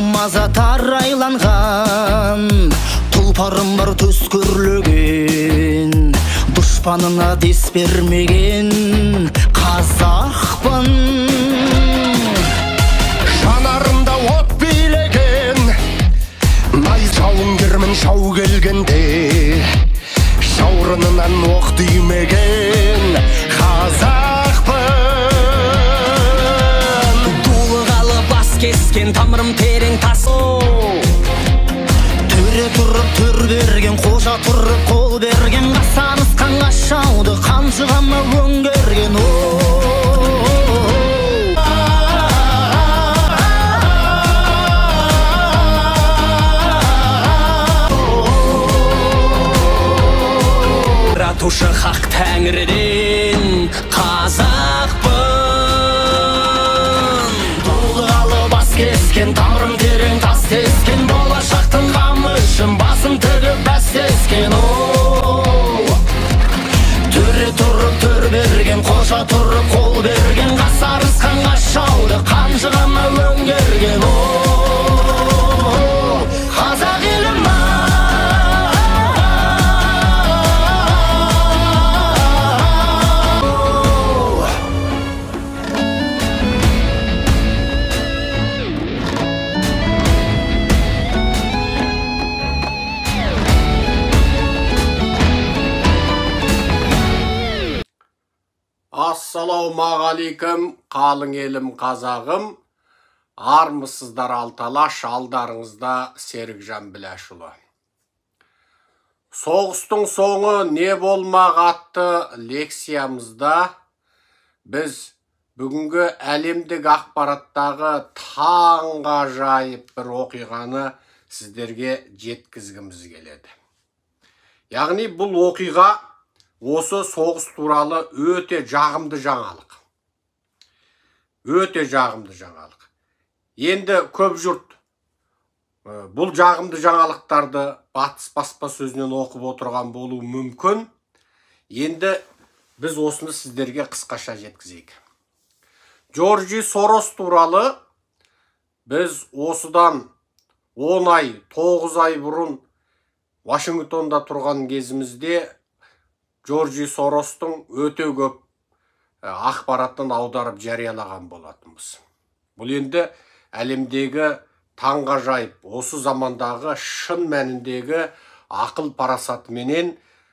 маза тарайланған, тұлпарым бар төс көрлеген, дұшпанына дес бермеген қазақпын. Жанарымда от билеген, най жауынгермін жау келгенде, жаурынынан оқ тимеген қазақпын. Дулығалы бас кескен тамырым терең тасу, төре тұрып төр берген, қожа тұрып қол берген, қасарысқан қашауды қанжығама өңгерген. Тушы хақ тәңірден қазақпын. Толғалы бас кескен, тамырым терең тас тескен, болашақтың қамы үшін басым тігіп бәс тескен. Төре тұрып төр берген, қожа тұрып қол берген, қасарысқан қашауды қанжығама өңгерген. Қазақ елім Ассалаумағалейкум, қалың елім қазағым. Армысыздар алталаш, алдарыңызда Серікжан Біләшұлы. Соғыстың соңы не болмақ атты лекциямызда біз бүгінгі әлемдік ақпараттағы таңғажайып бір оқиғаны сіздерге жеткізгіміз келеді. Яғни бұл оқиға осы соғыс туралы өте жағымды жаңалық. Өте жағымды жаңалық. Енді көп жұрт бұл жағымды жаңалықтарды батыс баспасөзінен оқып отырған болуы мүмкін. Енді біз осыны сіздерге қысқаша жеткізейік. Джорджи Сорос туралы біз осыдан 10 ай, 9 ай бұрын Вашингтонда тұрған кезімізде Джорджи Соростың өте көп ақпаратын аударып жариялаған болатынбыз. Бұл енді әлемдегі таңғажайып, осы замандағы шын мәніндегі ақыл парасатыменен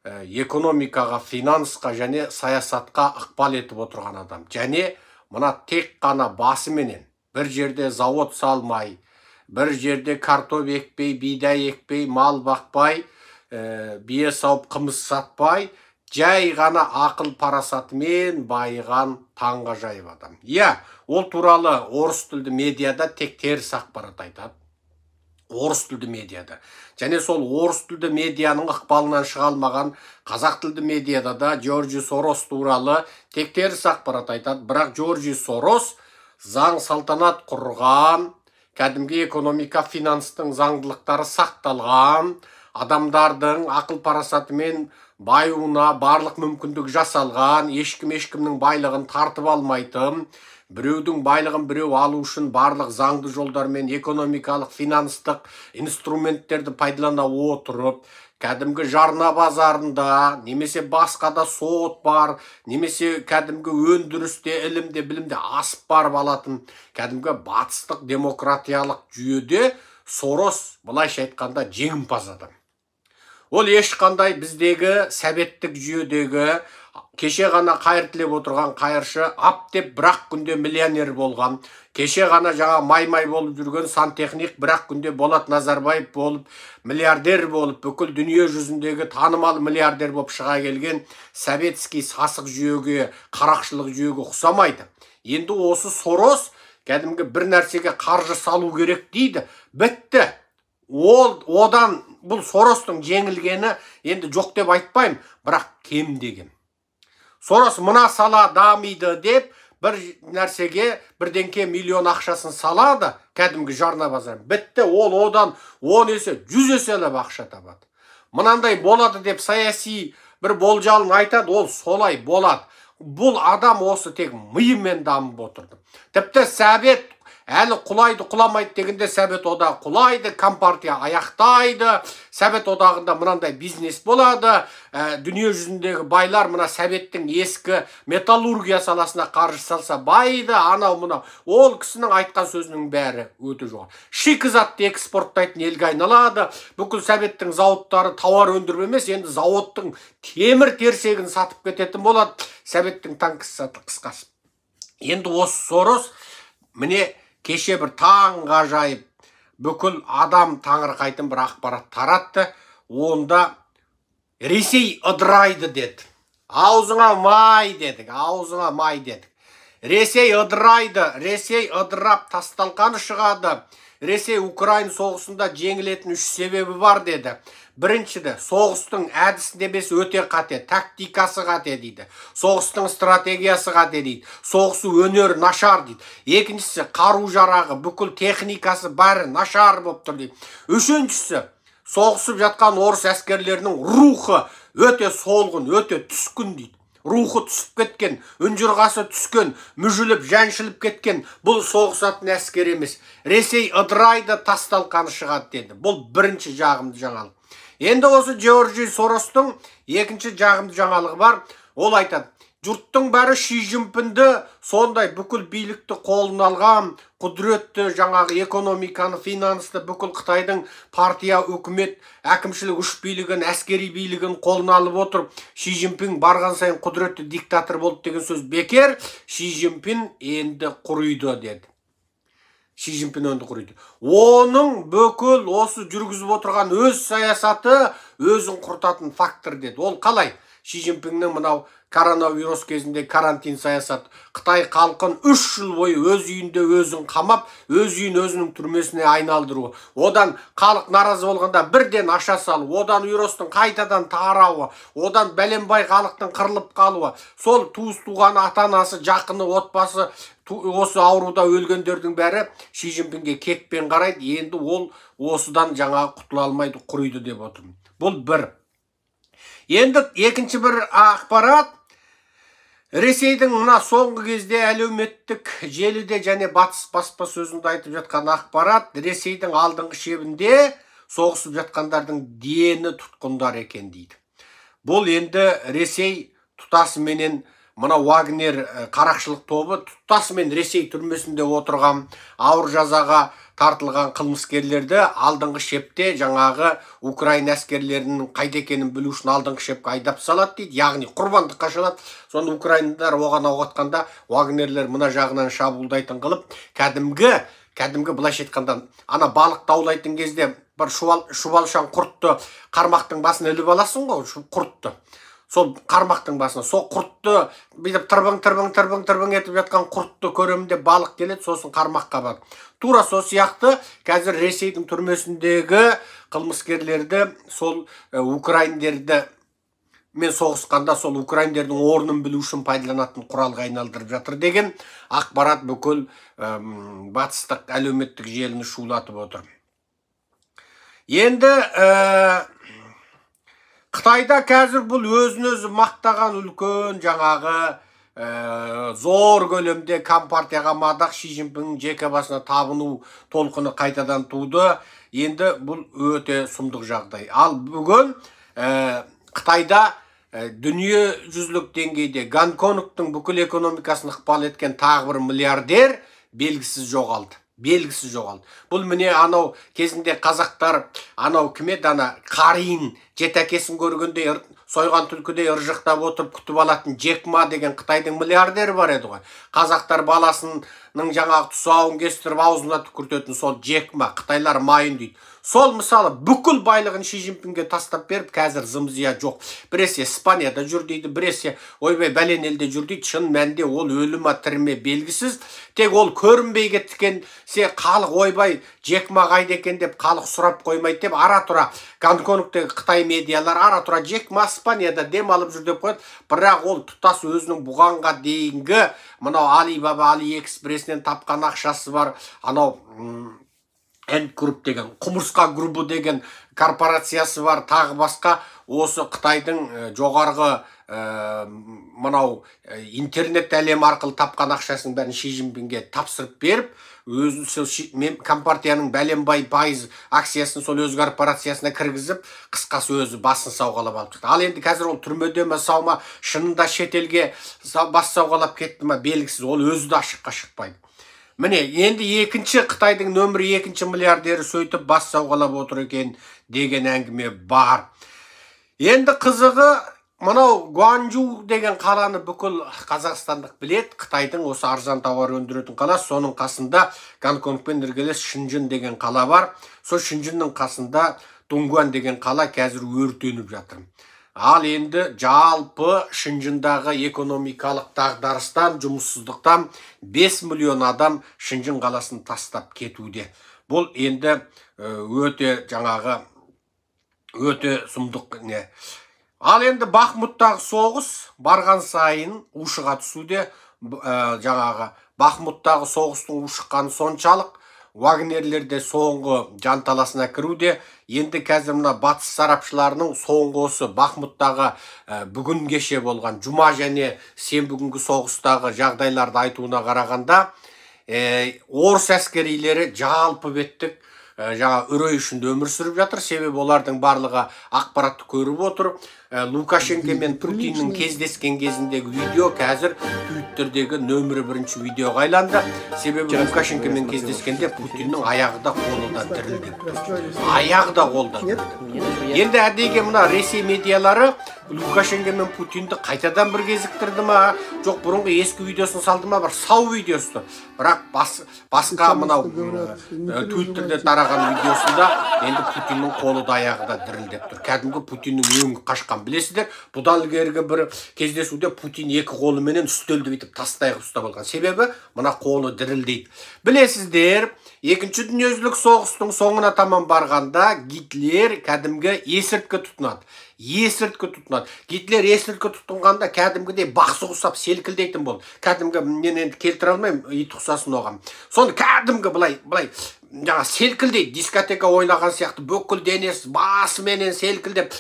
экономикаға, финансқа және саясатқа ықпал етіп отырған адам. Және мына тек қана басыменен бір жерде завод салмай, бір жерде картоп екпей, бидай екпей, мал бақпай, бие сауып қымыз сатпай, жай ғана ақыл парасатымен байыған таңғажайып адам. Ол туралы орыс тілді медиада тек теріс ақпарат айтады. Орыс тілді медиада. Және сол орыс тілді медианың ықпалынан шыға алмаған қазақ тілді медиада да Джорджи Сорос туралы тек теріс ақпарат айтады. Бірақ Джорджи Сорос заң салтанат құрған, кәдімгі экономика, финанстың заңдылықтары сақталған, адамдардың ақыл парасатымен байуына барлық мүмкіндік жасалған, ешкімнің байлығын тартып алмайтын, біреудің байлығын біреу алу үшін барлық заңды жолдармен экономикалық, финанстық инструменттерді пайдалана отырып, кәдімгі жарна базарында, немесе басқада сот бар, немесе кәдімгі өндірісте, ілімде, білімде асып барып алатын, кәдімгі батыстық демократиялық жүйеде Сорос, былайша айтқанда, жеңімпаз адам. Ол ешқандай біздегі советтік жүйедегі кеше ғана қайыр тілеп отырған қайыршы деп бірақ күнде миллионер болған, кеше ғана жаңа май болып жүрген сантехник бірақ күнде Болат Назарбаев болып, миллиардер болып, бүкіл дүние жүзіндегі танымал миллиардер болып шыға келген советский сасық жүйеге, қарақшылық жүйеге ұқсамайды. Енді осы Сорос кәдімгі бір нәрсеге қаржы салу керек дейді. Бітті. Одан бұл Соростың жеңілгені енді жоқ деп айтпаймын, бірақ кем деген. Сорос мына сала дамиды деп бір нәрсеге бірденке миллион ақшасын салады, кәдімгі жарна базар. Бітті, ол одан 10 есе, 100 еселеп ақша табады. Мынандай болады деп саяси бір болжалын айтады, ол солай болады. Бұл адам осы тек миымен дамып отырды. Тіпті совет Әлі құлайды, құламайды дегенде Совет одағы құлайды, Компартия аяқтайды, Совет одағында мынандай бизнес болады, дүние жүзіндегі байлар мына Советтің ескі металлургия саласына қаржы салса байды, анау мынау. Ол кісінің айтқан сөзінің бәрі өте жоғары. Шикізатты экспорттайтын елге айналады. Бүкіл Советтің зауыттары тауар өндіріп емес, енді зауыттың темір терсегін сатып кететін болады. Советтің танкісі қысқасы. Енді осы Сорос міне кеше бір таң ғажайып бүкіл адам таңырқайтын бір ақпарат таратты. Онда Ресей ыдырайды деді. Аузыңа май дедік, аузыңа май дедік. Ресей ыдырайды, Ресей ыдырап тасталқаны шығады. Ресей Украин соғысында жеңілетін 3 себебі бар деді. Біріншіде, соғыстың әдістемесі өте қате, тактикасы қате дейді. Соғыстың стратегиясы қате дейді. Соғысы өнер нашар дейді. Екіншісі, қару жарағы, бүкіл техникасы бәрі нашар болып тұр дейді. Үшіншісі, соғысып жатқан орыс әскерлерінің рухы өте солғын, өте түскін дейді. Рухы түсіп кеткен, үнжұрғасы түскен, мүжіліп, жәншіліп кеткен, бұл соғысатын әскер емес. Ресей ыдырайды, тасталқаны шығады деді. Бұл бірінші жағымды жаңалық. Енді осы Джорджи Соростың екінші жағымды жаңалығы бар. Ол айтады, жұрттың бәрі Ши Цзиньпинді сондай бүкіл билікті қолына алған, құдіретті жаңағы экономиканы, финансты, бүкіл Қытайдың партия, үкімет, әкімшілік үш билігін, әскери билігін қолына алып отыр. Ши Цзиньпин барған сайын құдіретті диктатор болды деген сөз бекер. Ши Цзиньпин енді құриды деді. Ши Цзиньпин енді құриды. Оның бүкіл осы жүргізіп отырған өз саясаты өзін құртатын фактор деді. Ол қалай? Ши Цзиньпиннің мынау коронавирус кезінде карантин саясат. Қытай халқын 3 жыл бойы өз үйінде өзін қамап, өз үйін өзінің түрмесіне айналдыруы. Одан халық наразы болғанда бірден аша салу, одан вирустың қайтадан тарауы, одан бәленбай халықтың қырылып қалуы, сол туыс туған ата-анасы, жақыны, отбасы осы ауруда өлгендердің бәрі Ши Цзиньпинге кекпен қарайды. Енді ол осыдан жаңа құтыла алмайды, құриды деп отырмын. Бұл бір. Енді екінші бір ақпарат. Ресейдің мына соңғы кезде әлеуметтік желіде және батыс баспасөзінде айтып жатқан ақпарат, Ресейдің алдыңғы шебінде соғысып жатқандардың дені тұтқындар екен дейді. Бұл енді Ресей тұтасыменен мына Вагнер қарақшылық тобы тұтасымен Ресей түрмесінде отырған, ауыр жазаға тартылған қылмыскерлерді алдыңғы шепте жаңағы Украин әскерлерінің қайда екенін білу үшін алдыңғы шепке айдап салады дейді. Яғни құрбандыққа шалады. Соны украиндар оған ауғатқанда Вагнерлер мына жағынан шабуылдайтын қылып, кәдімгі былайша айтқанда ана балық таулайтын кезде бір шұбалшан құртты қармақтың басына іліп аласың ғой, құртты. Сол қармақтың басына, сол құртты бүйтіп тырбың етіп жатқан құртты көремінде балық келеді, сосын қармаққа бар. Тура сол сияқты қазір Ресейдің түрмесіндегі қылмыскерлерді сол украиндерді мен соғысқанда сол украиндердің орнын білу үшін пайдаланатын құралға айналдырып жатыр деген ақпарат бүкіл батыстық әлеуметтік желіні шулатып отыр. Енді Қытайда қазір бұл өзін-өзі мақтаған үлкен жаңағы зор көлемде Компартияға мадақ, Ши Цзиньпиннің жеке басына табыну толқыны қайтадан туды. Енді бұл өте сұмдық жағдай. Ал бүгін Қытайда дүние жүзілік деңгейде Гонконгтың бүкіл экономикасын ықпал еткен тағы бір миллиардер белгісіз жоғалды. Бұл міне анау кезінде қазақтар анау кімет ана Қарин жетәкесін көргенде сойған түлкідей ыржықтап отырып күтіп алатын Джек Ма деген Қытайдың миллиардері бар еді ғой. Қазақтар баласының жаңағы тұсауын кестіріп аузына түкіртетін сол Джек Ма, Қытайлар майын дейді. Сол мысалы бүкіл байлығын Ши Цзиньпинге тастап беріп, қазір зымзия жоқ. Біресе Испанияда жүр дейді, біресе ойбай бәлен елде жүр дейді. Шын мәнде ол өлі ма тірі ме белгісіз. Тек ол көрінбей кеткенсе халық ойбай Джек Ма қайда екен деп халық сұрап қоймайды деп ара-тұра Гонконгтегі Қытай медиалар ара-тұра Джек Ма Испанияда дем алып жүр деп қояды. Бірақ ол тұтас өзінің бұғанға дейінгі мынау Alibaba AliExpress'нен тапқан ақшасы бар анау Ant Group деген, құмырсқа группы деген корпорациясы бар, тағы басқа осы Қытайдың жоғарғы мынау интернет әлем арқылы тапқан ақшасын бәрін Ши Цзиньпинге тапсырып беріп, өзі компартияның бәленбай пайыз акциясын сол өз корпорациясына кіргізіп, қысқасы өзі басын сауғалап алып шықты. Ал енді қазір ол түрмеде ме, сау ма, шынында шетелге бас сауғалап кетті ме белгісіз, ол өзі де ашыққа шықпайды. Міне, енді Қытайдың нөмірі 2 миллиардері сөйтіп бас сауғалап отыр екен деген әңгіме бар. Енді қызығы, мынау Гуанчжоу деген қаланы бүкіл қазақстандық білет, Қытайдың осы арзан тауар өндіретін қала, соның қасында Гонконгпен іргелес Шэньчжэнь деген қала бар. Сол Шэньчжэньнің қасында Дунгуан деген қала қазір өртеніп жатыр. Ал енді жалпы Шэньчжэньдағы экономикалық дағдарыстан, жұмыссыздықтан 5 миллион адам Шэньчжэнь қаласын тастап кетуде. Бұл енді өте сұмдық не. Ал енді Бахмуттағы соғыс барған сайын ушыға түсуде. Бахмуттағы соғыстың ушыққаны соншалық, Вагнерлерде соңғы жанталасына кіруде. Енді қазір мына батыс сарапшыларының соңғы осы Бахмуттағы бүгін кеше болған жұма және сенбі күнгі соғыстағы жағдайларды айтуына қарағанда, орыс әскерилері жалпы беттік үрей ішінде өмір сүріп жатыр. Себебі олардың барлығы ақпаратты көріп отыр. Лукашенко мен Путиннің кездескен кезіндегі видео қазір Твиттердегі нөмірі 1 видеоға айланды. Себебі Лукашенко мен кездескенде Путиннің аяғы да қолы да дірілді. Аяғы да қолы да дірілді. Енді әдейіге мына Ресей медиалары Лукашенко мен Путинді қайтадан бір кезіктірді ма, жоқ бұрынғы ескі видеосын салды ма, бір сау видеосы. Бірақ басқа мынау Твиттерде тараған видеосында енді Путиннің қолы да аяғы да дірілдеп тұр. Кәдімгі Путиннің өңі қашқан. Білесіздер, бұдан ілгергі бір кездесуде Путин 2 қолыменен үстелді бүйтіп тастай ұстап алған. Себебі мына қолы дірілдейді. Білесіздер, Екінші дүниежүзілік соғыстың соңына таман барғанда Гитлер кәдімгі есірткі тұтынады. Гитлер есірткі тұтынғанда кәдімгідей бақсы құсап селкілдейтін болды. Кәдімгі мен енді келтіре алмаймын, ит құсасын оған. Соны кәдімгі былай селкілдейді, дискотека ойнаған сияқты бүкіл денесі басыменен селкілдеп,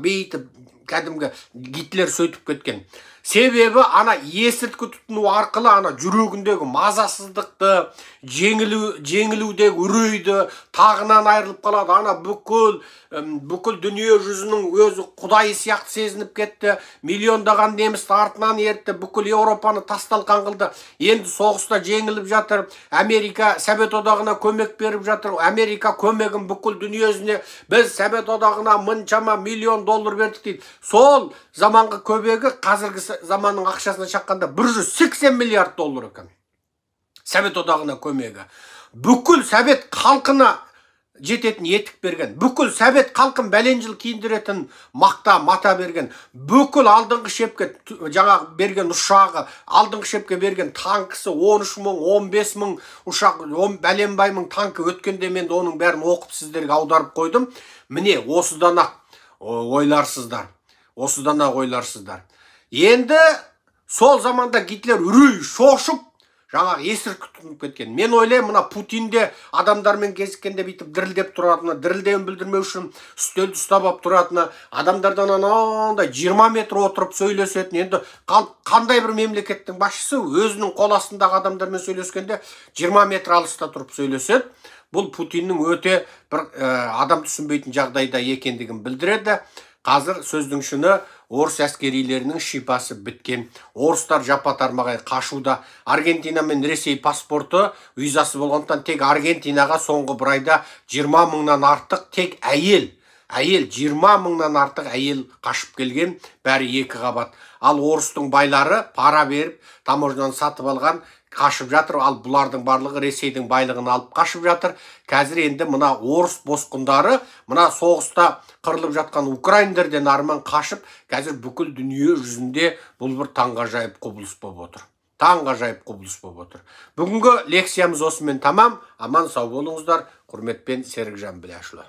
бейтіп кәдімгі Гитлер сөйтіп кеткен. Себебі ана есірткі тұтыну арқылы ана жүрегіндегі мазасыздықты, жеңілудегі үрейді тағынан айырылып қалады. Ана бүкіл дүние жүзінің өзі құдай сияқты сезініп кетті. Миллиондаған немісті артынан ертті, бүкіл Еуропаны тасталқан қылды. Енді соғыста жеңіліп жатыр. Америка Совет одағына көмек беріп жатыр. Америка көмегін бүкіл дүние жүзіне біз Совет одағына $1 миллион бердік дейді. Сол заманғы көмегі қазіргі заманның ақшасына шаққанда $180 миллиард екен. Совет одағына көмегі. Бүкіл Совет халқына жететін етік берген. Бүкіл Совет халқын бәлен жыл киіндіретін мата берген. Бүкіл алдыңғы шепке берген ұшағы, алдыңғы шепке берген танкісі 13 мың, 15 мың ұшақ, бәленбай мың танкі өткенде мен оның бәрін оқып сіздерге аударып қойдым. Міне, осыдан-ақ ойларсыздар. Енді сол заманда Гитлер үрей шошып, есірткі тұтынып кеткен. Мен ойлаймын, мына Путинде адамдармен кезіккенде бүйтіп дірілдеп тұратыны, дірілдеуін білдірмеу үшін үстелді ұстап тұратыны, адамдардан анандай 20 метр отырып сөйлесетін. Енді қандай бір мемлекеттің басшысы өзінің қол астындағы адамдармен сөйлескенде 20 метр алыста тұрып сөйлеседі. Бұл Путиннің өте бір адам түсінбейтін жағдайда екендігін білдіреді. Қазір сөздің шыны орыс әскерилерінің шипасы біткен. Орыстар жапа-тармағай қашуда. Аргентина мен Ресей паспорты визасы болғандықтан тек Аргентинаға соңғы бір айда 20 мыңнан артық тек әйел 20 мыңнан артық әйел қашып келген, бәрі 2 қабат. Ал орыстың байлары пара беріп, таможнядан сатып алған қашып жатыр. Ал бұлардың барлығы Ресейдің байлығын алып қашып жатыр. Қазір енді мына орыс босқындары, мына соғыста қырылып жатқан украиндерден арман қашып, қазір бүкіл дүние жүзінде бұл бір таңғажайып құбылыс болып отыр. Бүгінгі лекциямыз осымен тамам. Аман сау болыңыздар. Құрметпен Серікжан Біләшұлы.